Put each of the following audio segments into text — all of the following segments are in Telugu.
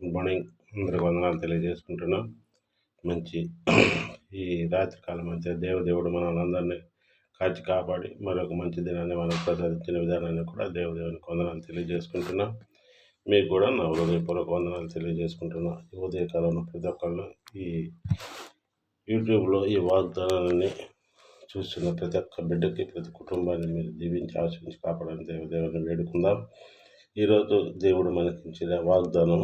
Good morning. అందరికి వందనాలు తెలియజేసుకుంటున్నాం. మంచి ఈ రాత్రి కాలం మధ్య దేవుడు మనల్ని అందరినీ కాచి కాపాడి మరొక మంచి దినాన్ని మనం ప్రసాదించిన విధానాన్ని కూడా దేవునికి వందనాలు తెలియజేసుకుంటున్నాం. మీకు కూడా నా హృదయపూర్వక వందనాలు తెలియజేసుకుంటున్నా. ఈ ఉదయకాలంలో ప్రతి ఒక్కళ్ళు ఈ యూట్యూబ్లో ఈ వాగ్దానాన్ని చూస్తున్న ప్రతి ఒక్క బిడ్డకి, ప్రతి కుటుంబాన్ని మీరు దీవించి ఆశించి కాపాడని దేవుని వేడుకుందాం. ఈరోజు దేవుడు మనకిచ్చిన వాగ్దానం,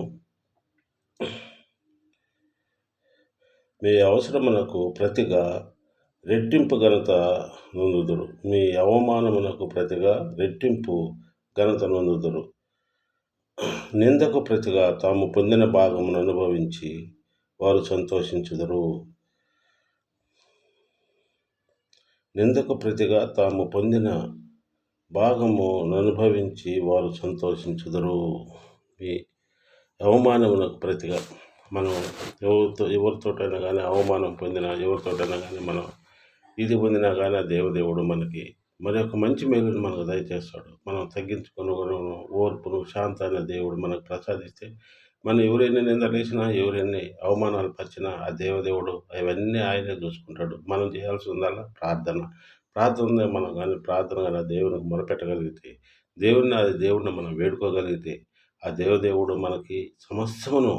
మీ అవసరమునకు ప్రతిగా రెట్టింపు ఘనత నొందుదురు, మీ అవమానమునకు ప్రతిగా రెట్టింపు ఘనత నొందుదురు. నిందకు ప్రతిగా తాము పొందిన భాగమును అనుభవించి వారు సంతోషించుదురు. నిందకు ప్రతిగా తాము పొందిన భాగమును అనుభవించి వారు సంతోషించుదురు. ఈ అవమానమునకు ప్రతిగా మనం ఎవరితోటైనా కానీ అవమానం పొందినా, ఎవరితోటైనా కానీ మనం ఇది పొందినా కానీ ఆ దేవుడు మనకి మరి ఒక మంచి మేలును మనకు దయచేస్తాడు. మనం తగ్గించుకుని ఓర్పును, శాంతాన్ని దేవుడు మనకు ప్రసాదిస్తే, మనం ఎవరైనా నిందలేసినా, ఎవరైనా అవమానాలు పరిచినా ఆ దేవుడు అవన్నీ ఆయనే చూసుకుంటాడు. మనం చేయాల్సిందల్లా ప్రార్థన మనం కానీ ప్రార్థన కానీ దేవునికి మొరపెట్టగలిగితే, దేవుడిని మనం వేడుకోగలిగితే ఆ దేవుడు మనకి సమస్తమును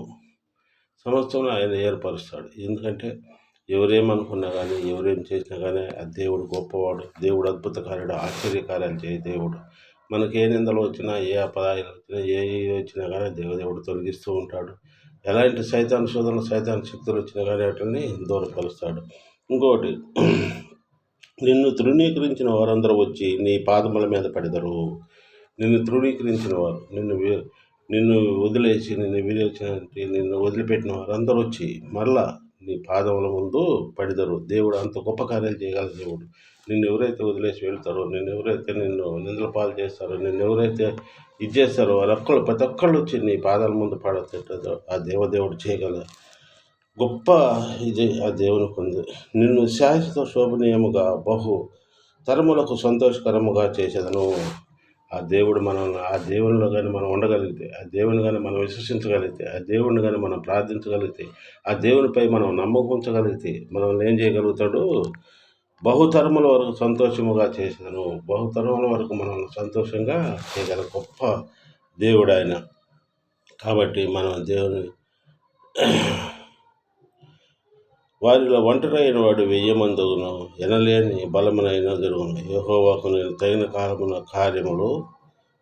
ఆయన ఏర్పరుస్తాడు. ఎందుకంటే ఎవరేమనుకున్నా కానీ, ఎవరేం చేసినా కానీ ఆ దేవుడు గొప్పవాడు, దేవుడు అద్భుతకార్యుడు, ఆశ్చర్యకార్యాలు చేయ దేవుడు. మనకి ఏ నిందలు వచ్చినా, ఏ అపరాయాలు వచ్చినా, ఏ వచ్చినా కానీ దేవుడు తొలగిస్తూ ఉంటాడు. ఎలాంటి సైతాన్ శోధనలు, సైతాన్ శక్తులు వచ్చినా కానీ వాటిని దూరపరుస్తాడు. ఇంకోటి, నిన్ను తృణీకరించిన వారందరూ వచ్చి నీ పాదముల మీద పడెదరు. నిన్ను తృణీకరించిన వారు, నిన్ను వదిలేసి, నిన్ను వదిలిపెట్టిన వారందరూ వచ్చి మరలా నీ పాదముల ముందు పడిదరు. దేవుడు అంత గొప్ప కార్యాలు చేయగల దేవుడు. నిన్ను ఎవరైతే వదిలేసి వెళ్తారో, నిన్ను నిందల పాలు చేస్తారో, నిన్ను ఎవరైతే ఇది చేస్తారో ప్రతి ఒక్కళ్ళు వచ్చి నీ పాదాల ముందు పడతారో ఆ దేవుడు చేయగల గొప్ప ఇది ఆ దేవునికి ఉంది. నిన్ను శాశ్వత శోభనీయముగా బహు తరములకు సంతోషకరముగా చేసేదను. ఆ దేవుడు మనల్ని, ఆ దేవునిలో కానీ మనం ఉండగలిగితే, ఆ దేవుని కానీ మనం విశ్వసించగలిగితే, ఆ దేవుడిని కానీ మనం ప్రార్థించగలిగితే, ఆ దేవునిపై మనం నమ్మకంచగలిగితే మనల్ని ఏం చేయగలుగుతాడు? బహుతరముల వరకు సంతోషముగా చేసేదను. బహుతరముల వరకు మనం సంతోషంగా చేయగల గొప్ప దేవుడు ఆయన. కాబట్టి మనం దేవుని వారిలో ఒంటరైన వాడు 1000 మందును, ఎనలేని బలమునైన జరుగును. యెహోవాకు నేను తగిన కాలమున కార్యములు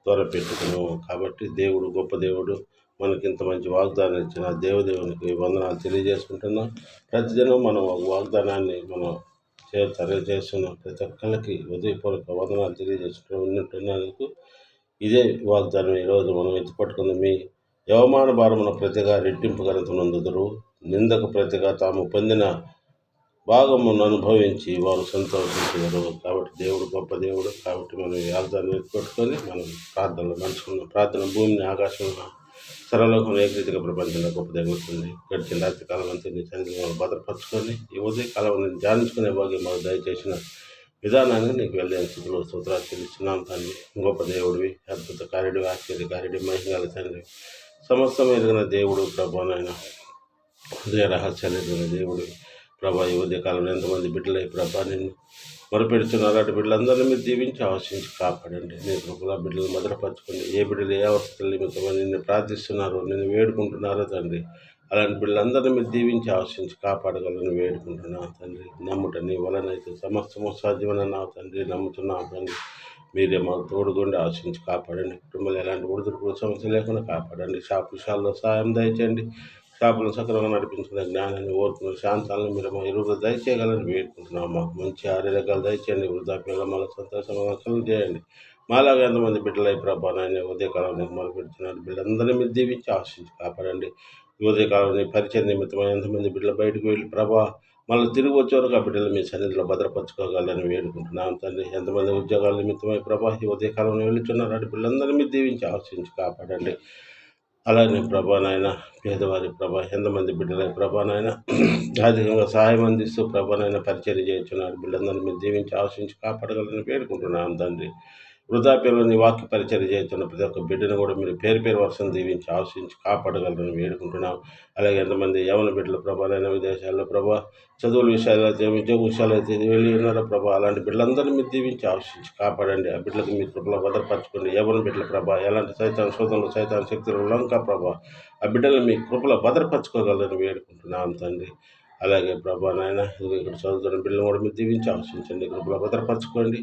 త్వరపెట్టుకును. కాబట్టి దేవుడు గొప్ప దేవుడు, మనకింత మంచి వాగ్దానం ఇచ్చిన దేవునికి వందనాలు తెలియజేసుకుంటున్నాం. ప్రతిదినం మనం వాగ్దానాన్ని మనం చేస్తున్నాం. ప్రతి ఒక్కరికి హృదయపూర్వక వందనాలు తెలియజేసుకుంటున్నందుకు ఇదే వాగ్దానం ఈరోజు మనం ఎత్తుపట్టుకుంది. మీ అవమాన భారమున ప్రతిగా రెట్టింపు ఘనత నొందుదురు. నిందకు ప్రతిగా తాము పొందిన భాగమును అనుభవించి వారు సంతోషించారు. కాబట్టి దేవుడు గొప్ప దేవుడు. కాబట్టి మనం ఈ వాగ్దానం ఎత్తుపట్టుకొని మనం ప్రార్థనలు మంచుకున్నాం. ప్రార్థన భూమిని, ఆకాశంలో, సర్వలోకం ఏకరీతిగా ప్రపంచంలో గొప్ప జరుగుతుంది. గడిచిన రాత్రి కాలం అంతా నీ సన్నిధిలో భద్రపరచుకొని ఈ ఉదయకాలం నేను ధ్యానించుకునే భాగ్యం మాకు దయచేసిన విధానాన్ని నీకు వెళ్ళే స్థితిలో స్తోత్రాలు చెల్లిస్తున్నాం తండ్రి. గొప్ప దేవుడివి, అద్భుత కార్యుడివి, ఆశ్చర్యకార్యుడి, మహిళల తండ్రి, సమస్తం ఎదిగిన దేవుడు ప్రభానైనా, హృదయ రహస్యాలు ఎదిగిన దేవుడు ప్రభా. ఈ ఉదయకాలంలో ఎంతమంది బిడ్డలై ప్రభా నిన్ను మొరపెడుతున్నారు. అటు బిడ్డలందరినీ మీరు దీవించి ఆశించి కాపాడండి. నీ కృపలో బిడ్డలు భద్రపరచుకోండి. ఏ బిడ్డలు ఏ అవస్థల నిమిత్తమని నిన్ను ప్రార్థిస్తున్నారో, నిన్ను వేడుకుంటున్నారో తండ్రి, అలాంటి బిడ్డలందరినీ మీరు దీవించి ఆశించి కాపాడగలని వేడుకుంటున్నాను తండ్రి. నమ్ముట నీ వలనైతే సమస్తము సాధ్యమన్నావు తండ్రి. నమ్ముతున్నావు తండ్రి. మీరే మాకు తోడుగుండి ఆశించి కాపాడండి. కుటుంబంలో ఎలాంటి ఒడిదుడుకులు సమస్య లేకుండా కాపాడండి. షాపుల సహాయం దయచేయండి. షాపులను సక్రమంగా నడిపించుకునే జ్ఞానాన్ని, ఓర్పును, శాంతాలను మీరు మా ఇరువురు దయచేయగలని వేడుకుంటున్నాం. మాకు మంచి ఆరోగ్యాలు దయచేయండి. వృద్ధాప్యంలో మళ్ళీ సంతోషంగా చేయండి. మాలాగా ఎంతమంది బిడ్డలై ప్రభావాన్ని ఉదయకాలం నీకు మొదలుపెడుతున్నారు. బిడ్డలందరినీ మీరు దీవించి ఆశించి కాపాడండి. ఉదయకాలం నీ పరిచయ నిమిత్తమై ఎంతమంది బిడ్డలు బయటకు వెళ్ళి ప్రభా మళ్ళీ తిరిగి వచ్చేవరకు ఆ బిడ్డలు మీ సన్నిధిలో భద్రపరచుకోగలని వేడుకుంటున్నాం తండ్రి. ఎంతమంది ఉద్యోగాల నిమిత్తమై ప్రభా ఈ ఉదయకాలంలో వెళ్తున్నారు. అటు బిడ్డలందరినీ మీరు దీవించి ఆశించి కాపాడండి. అలానే ప్రభానైనా పేదవారి ప్రభా ఎంతమంది బిడ్డలై ప్రభానైనా ఆర్థికంగా సహాయం అందిస్తూ ప్రభానైనా పరిచర్య చేస్తున్నారు. బిడ్డలందరినీ మీరు దీవించి ఆశించి కాపాడగలని వేడుకుంటున్నాం తండ్రి. వృద్ధాప్యంలో నీ వాక్య పరిచర్య చేస్తున్న ప్రతి ఒక్క బిడ్డను కూడా మీరు పేరు పేరు వర్షం దీవించి ఆశించి కాపాడగలరని వేడుకుంటున్నాం. అలాగే ఎంతమంది యవన బిడ్డలు ప్రభావైన విదేశాల్లో ప్రభా చదువుల విషయాలు అయితే ఉద్యోగ విషయాలు అయితే వెళ్ళి ఉన్నారో ప్రభా అలాంటి బిడ్డలందరినీ మీరు దీవించి ఆశించి కాపాడండి. ఆ బిడ్డలకు మీ కృపలో భద్రపరచుకోండి. యవన బిడ్డల ప్రభా ఎలాంటి సైతాన్ శోధనలు సైతాన్ శక్తులు లంక ప్రభా ఆ బిడ్డలను మీ కృపలో భద్రపరచుకోగలరని వేడుకుంటున్నాం తండ్రి. అలాగే ప్రభా నాయన ఇక్కడ చదువుతున్న బిడ్డలను కూడా మీరు దీవించి ఆశించండి. కృపలో భద్రపరచుకోండి.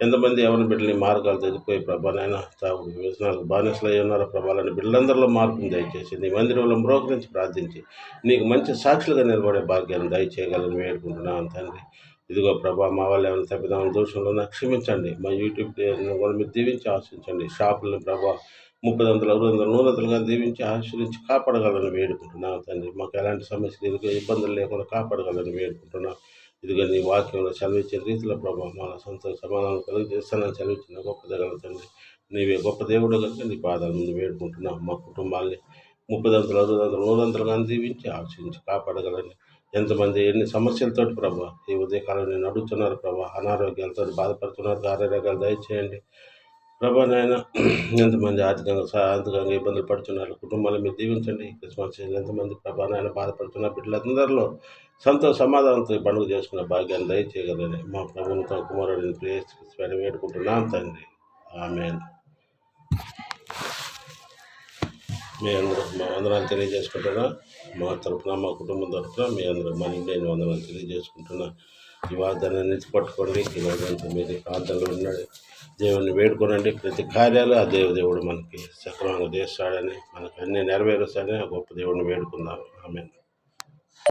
ఎంతమంది ఎవరి బిడ్డని మార్గాలు తగ్గిపోయి ప్రభా నాయన తాగుడు వ్యసనాలకు బానిసలు అయి ఉన్నారో ప్రభావాలని బిడ్డలందరిలో మార్పుని దయచేసి నీ మందిరంలో మ్రోకరించి ప్రార్థించి నీకు మంచి సాక్షులుగా నిలబడే భాగ్యాన్ని దయచేయగలని వేడుకుంటున్నాను తండ్రి. ఇదిగో ప్రభా మా వాళ్ళు ఏమైనా తప్పిదాం దోషంలో నాకు క్షమించండి. మా యూట్యూబ్ కూడా మీరు దీవించి ఆశించండి. షాపులను ప్రభా 30 60 100 దీవించి ఆశీర్వించి కాపాడగలని వేడుకుంటున్నాను తండ్రి. మాకు ఎలాంటి సమస్యలు ఇదిగో ఇబ్బందులు లేకుండా కాపాడగలని వేడుకుంటున్నాం. ఇదిగో నీ వాక్యంలో సెలవిచ్చే రీతిలో ప్రభావ మన సొంత సమాధానం కలిగిస్తానని సెలవిచ్చిన గొప్ప దగ్గర తండ్రి. నీవే గొప్ప దేవుడు కనుక నీ పాదాల ముందు వేడుకుంటున్నాం. మా కుటుంబాన్ని 30 100 దీవించి ఆశీర్వించి కాపాడగలని ఎంతమంది ఎన్ని సమస్యలతోటి ప్రభా ఈ ఉదయకాలం నేను అడుగుతున్నారు ప్రభా అనారోగ్యాలతో బాధపడుతున్నారు. కార్యరకాలు దయచేయండి ప్రభా నాయన. ఎంతమంది ఆర్థికంగా ఇబ్బందులు పడుతున్నారు కుటుంబాలు మీరు దీవించండి. క్రిస్మస్ ఎంతమంది ప్రభా నాయన బాధపడుతున్నారు బిడ్డలందరిలో సమాధానంతో పండుగ చేసుకున్న భాగ్యాన్ని దయచేయగలని మా ప్రభుత్వ కుమారుడిని ప్రేమ వేడుకుంటున్నాం తండ్రి. ఆమేన్. మీ అందరూ మా వందనాలు తెలియజేసుకుంటున్నా. మా తరఫున మా కుటుంబం తరఫున మీ అందరూ మా నేను వందనాలు తెలియజేసుకుంటున్నా. ఈ వాగ్దానాన్ని నిలిచి పట్టుకోండి. ఈ రోజంతా మీరు ప్రార్థనలో ఉన్నాడు దేవుడిని వేడుకోనండి. ప్రతి కార్యాలు ఆ దేవుడు మనకి సక్రమంగా చేస్తాడని మనకు అన్నీ నెరవేరుస్తాడని ఆ గొప్ప దేవుడిని వేడుకుందాం. ఆమేన్.